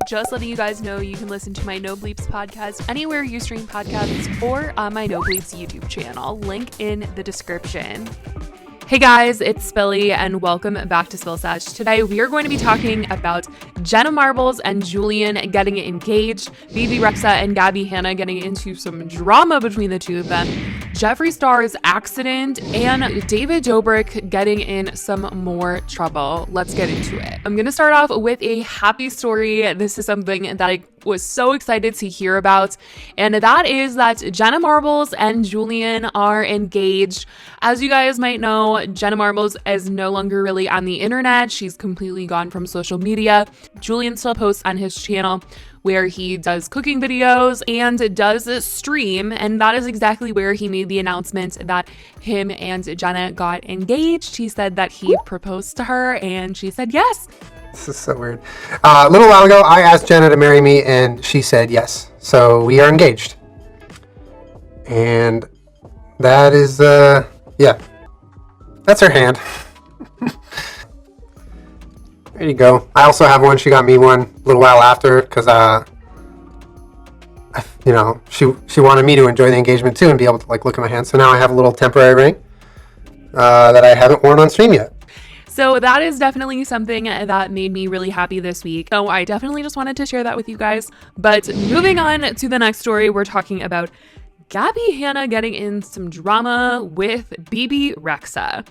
Just letting you guys know you can listen to my No Bleeps podcast anywhere you stream podcasts or on my No Bleeps YouTube channel. Link in the description. Hey guys, it's Spilly and welcome back to Spill Sesh. Today we are going to be talking about Jenna Marbles and Julian getting engaged, Bebe Rexha and Gabby Hanna getting into some drama between the two of them, Jeffree Star's accident, and David Dobrik getting in some more trouble. Let's get into it. I'm going to start off with a happy story. This is something that I was so excited to hear about, and that is that Jenna Marbles and Julian are engaged. As you guys might know, Jenna Marbles is no longer really on the internet. She's completely gone from social media. Julian still posts on his channel where he does cooking videos and does stream, and that is exactly where he made the announcement that him and Jenna got engaged. He said that he proposed to her and she said yes. This is so weird. A little while ago, I asked Jenna to marry me, and she said yes. So we are engaged. And that is, yeah. That's her hand. There you go. I also have one. She got me one a little while after because, she wanted me to enjoy the engagement too and be able to look at my hand. So now I have a little temporary ring that I haven't worn on stream yet. So that is definitely something that made me really happy this week. So I definitely just wanted to share that with you guys. But moving on to the next story, we're talking about Gabby Hanna getting in some drama with Bebe Rexha.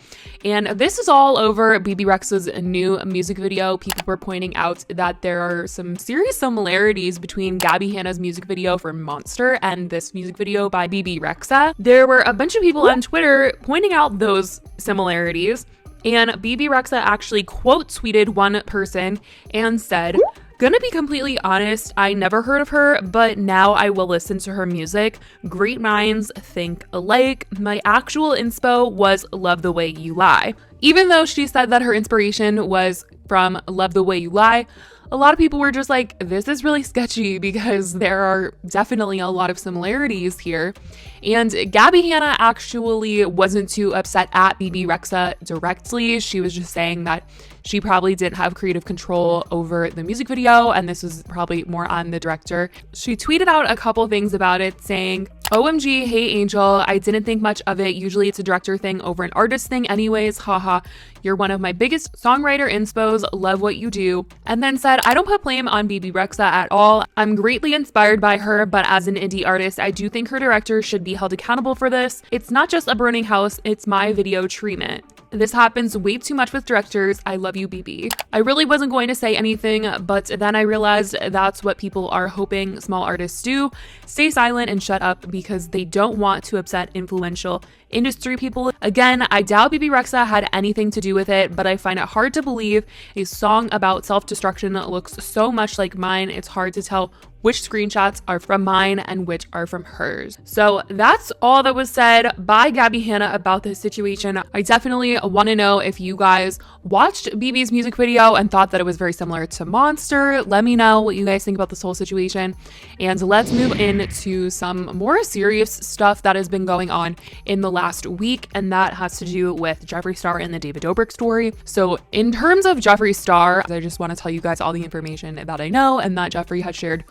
And this is all over Bebe Rexha's new music video. People were pointing out that there are some serious similarities between Gabby Hanna's music video for Monster and this music video by Bebe Rexha. There were a bunch of people on Twitter pointing out those similarities. And Bebe Rexha actually quote tweeted one person and said, "Gonna be completely honest, I never heard of her, but now I will listen to her music. Great minds think alike. My actual inspo was Love the Way You Lie." Even though she said that her inspiration was from Love the Way You Lie, a lot of people were just like, this is really sketchy because there are definitely a lot of similarities here. And Gabby Hanna actually wasn't too upset at Bebe Rexha directly. She was just saying that she probably didn't have creative control over the music video, and this was probably more on the director. She tweeted out a couple things about it saying, "OMG, hey Angel, I didn't think much of it. Usually it's a director thing over an artist thing anyways, haha. You're one of my biggest songwriter inspos, love what you do." And then said, "I don't put blame on Bebe Rexha at all. I'm greatly inspired by her, but as an indie artist, I do think her director should be held accountable for this. It's not just a burning house, it's my video treatment. This happens way too much with directors. I love you, Bebe." I really wasn't going to say anything, but then I realized that's what people are hoping small artists do. Stay silent and shut up because they don't want to upset influential industry people. Again, I doubt Bebe Rexha had anything to do with it, but I find it hard to believe a song about self-destruction looks so much like mine. It's hard to tell which screenshots are from mine and which are from hers. So that's all that was said by Gabby Hanna about this situation. I definitely want to know if you guys watched Bebe's music video and thought that it was very similar to Monster. Let me know what you guys think about this whole situation. And let's move into some more serious stuff that has been going on in the last week, and that has to do with Jeffree Star and the David Dobrik story. So in terms of Jeffree Star, I just want to tell you guys all the information that I know and that Jeffree had shared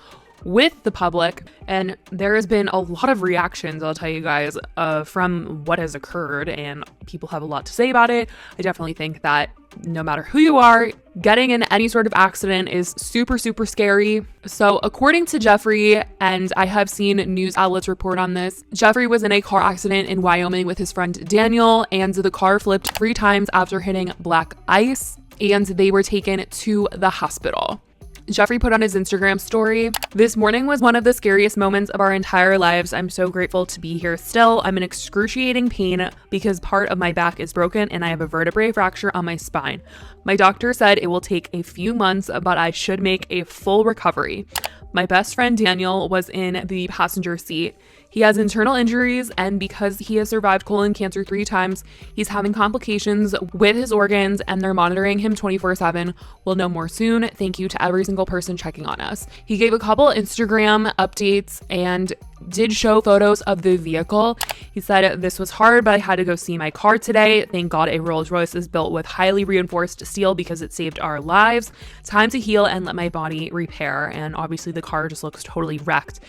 with the public, and there has been a lot of reactions, I'll tell you guys, from what has occurred, and people have a lot to say about it. I definitely think that no matter who you are, getting in any sort of accident is super, super scary. So according to Jeffree, and I have seen news outlets report on this, Jeffree was in a car accident in Wyoming with his friend Daniel, and the car flipped 3 times after hitting black ice, and they were taken to the hospital. Jeffree put on his Instagram story, "This morning was one of the scariest moments of our entire lives. I'm so grateful to be here still. I'm in excruciating pain because part of my back is broken and I have a vertebrae fracture on my spine. My doctor said it will take a few months, but I should make a full recovery. My best friend Daniel was in the passenger seat. He has internal injuries, and because he has survived colon cancer 3 times, he's having complications with his organs, and they're monitoring him 24/7. We'll know more soon. Thank you to every single single person checking on us. He gave a couple Instagram updates and did show photos of the vehicle. He said, "This was hard, but I had to go see my car today. Thank God a Rolls Royce is built with highly reinforced steel because it saved our lives. Time to heal and let my body repair." And obviously the car just looks totally wrecked.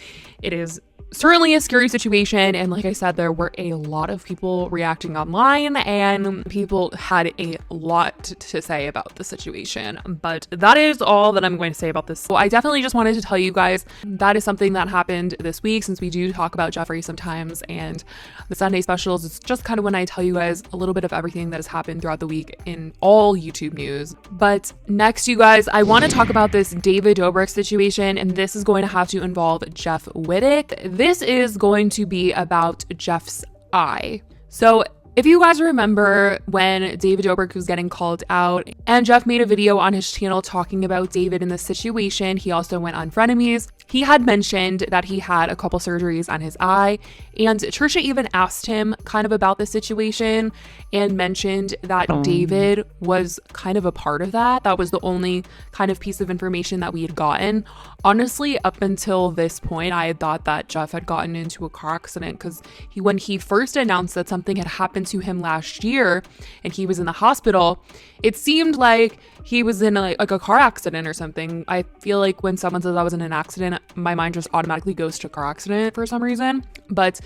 It is certainly a scary situation, and like I said, there were a lot of people reacting online and people had a lot to say about the situation, but that is all that I'm going to say about this. So I definitely just wanted to tell you guys that is something that happened this week, since we do talk about Jeffree sometimes, and the Sunday specials is just kind of when I tell you guys a little bit of everything that has happened throughout the week in all YouTube news. But next, you guys, I want to talk about this David Dobrik situation, and this is going to have to involve Jeff Whittick. This is going to be about Jeff's eye. So if you guys remember when David Dobrik was getting called out and Jeff made a video on his channel talking about David in this situation, he also went on Frenemies. He had mentioned that he had a couple surgeries on his eye, and Trisha even asked him kind of about the situation and mentioned that David was kind of a part of that. That was the only kind of piece of information that we had gotten. Honestly, up until this point, I had thought that Jeff had gotten into a car accident because when he first announced that something had happened to him last year and he was in the hospital, it seemed like he was in a car accident or something. I feel like when someone says I was in an accident, my mind just automatically goes to car accident for some reason. But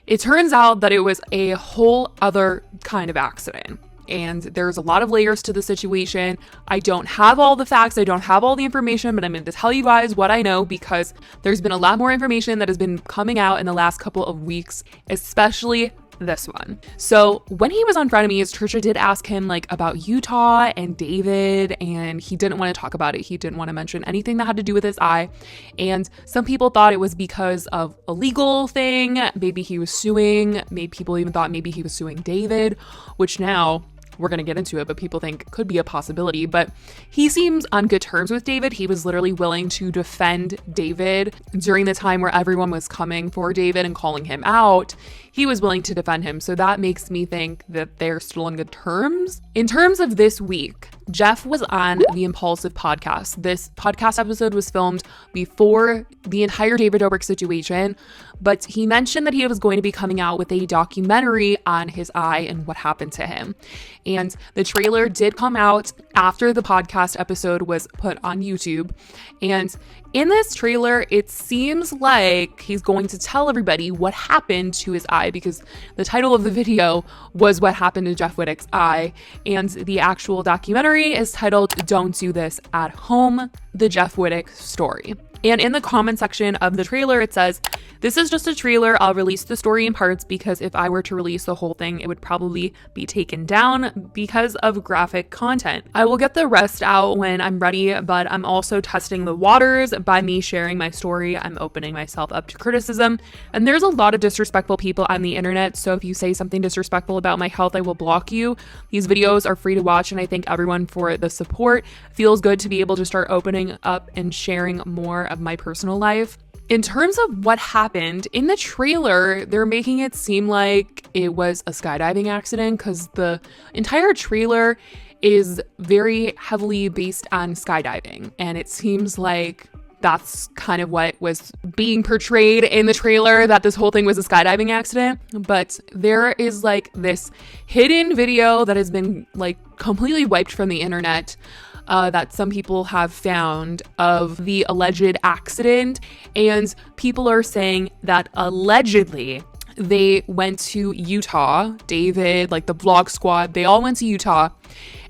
it turns out that it was a whole other kind of accident. And there's a lot of layers to the situation. I don't have all the facts, I don't have all the information, but I'm going to tell you guys what I know because there's been a lot more information that has been coming out in the last couple of weeks, especially this one. So when he was on Frenemies, Trisha did ask him about Utah and David, and he didn't want to talk about it. He didn't want to mention anything that had to do with his eye. And some people thought it was because of a legal thing. Maybe he was suing. Maybe people even thought maybe he was suing David, which now we're going to get into it, but people think could be a possibility. But he seems on good terms with David. He was literally willing to defend David during the time where everyone was coming for David and calling him out. He was willing to defend him. So that makes me think that they're still on good terms. In terms of this week, Jeff was on the Impulsive podcast. This podcast episode was filmed before the entire David Dobrik situation, but he mentioned that he was going to be coming out with a documentary on his eye and what happened to him. And the trailer did come out after the podcast episode was put on YouTube. And in this trailer, it seems like he's going to tell everybody what happened to his eye, because the title of the video was What Happened to Jeff Whittick's Eye. And the actual documentary is titled Don't Do This at Home, the Jeff Whittick Story. And in the comment section of the trailer, it says, "This is just a trailer. I'll release the story in parts because if I were to release the whole thing, it would probably be taken down because of graphic content. I will get the rest out when I'm ready, but I'm also testing the waters by me sharing my story. I'm opening myself up to criticism. And there's a lot of disrespectful people on the internet, so if you say something disrespectful about my health, I will block you. These videos are free to watch, and I thank everyone for the support. Feels good to be able to start opening up and sharing more of my personal life." In terms of what happened in the trailer, they're making it seem like it was a skydiving accident because the entire trailer is very heavily based on skydiving. And it seems like that's kind of what was being portrayed in the trailer, that this whole thing was a skydiving accident. But there is this hidden video that has been completely wiped from the internet that some people have found of the alleged accident. And people are saying that allegedly they went to Utah. David, the vlog squad, they all went to Utah,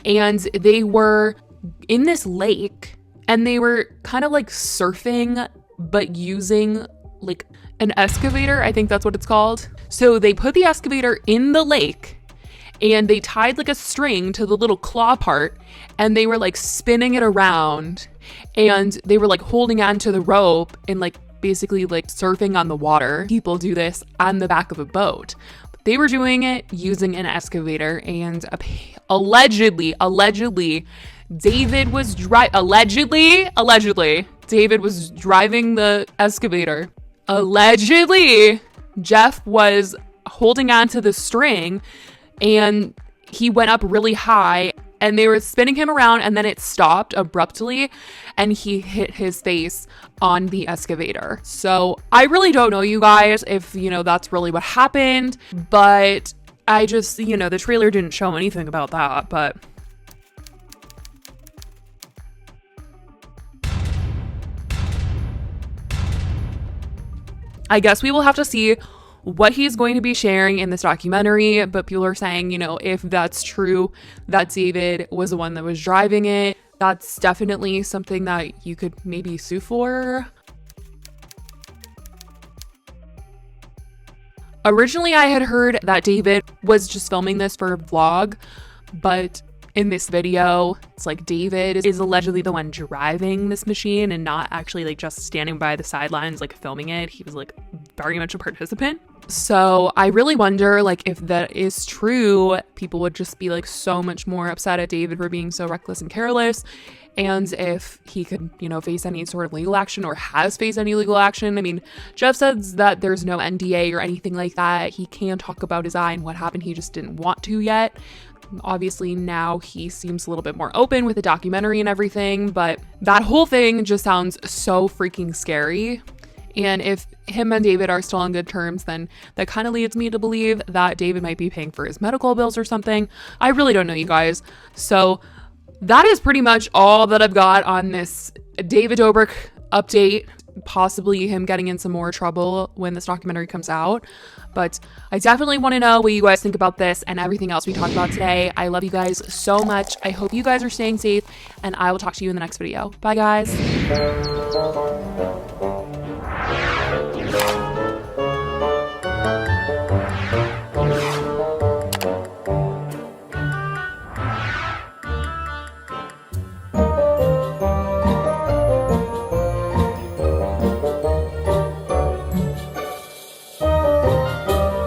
and they were in this lake and they were kind of surfing, but using an excavator. I think that's what it's called. So they put the excavator in the lake and they tied a string to the little claw part, and they were spinning it around, and they were holding on to the rope and basically surfing on the water. People do this on the back of a boat. They were doing it using an excavator, and allegedly David was David was driving the excavator. Allegedly, Jeff was holding on to the string, and he went up really high and they were spinning him around, and then it stopped abruptly and he hit his face on the excavator. So I really don't know, you guys, if, you know, that's really what happened, but I just, you know, the trailer didn't show anything about that, but I guess we will have to see what he's going to be sharing in this documentary. But people are saying, you know, if that's true, that David was the one that was driving it, that's definitely something that you could maybe sue for. Originally, I had heard that David was just filming this for a vlog, but in this video, it's like David is allegedly the one driving this machine and not actually like just standing by the sidelines like filming it. He was like very much a participant. So I really wonder, like, if that is true, people would just be like so much more upset at David for being so reckless and careless. And if he could, you know, face any sort of legal action or has faced any legal action. I mean, Jeff says that there's no NDA or anything like that. He can talk about his eye and what happened. He just didn't want to yet. Obviously now he seems a little bit more open with the documentary and everything, but that whole thing just sounds so freaking scary. And if him and David are still on good terms, then that kind of leads me to believe that David might be paying for his medical bills or something. I really don't know, you guys. So that is pretty much all that I've got on this David Dobrik update. Possibly him getting in some more trouble when this documentary comes out. But I definitely want to know what you guys think about this and everything else we talked about today. I love you guys so much. I hope you guys are staying safe, and I will talk to you in the next video. Bye, guys.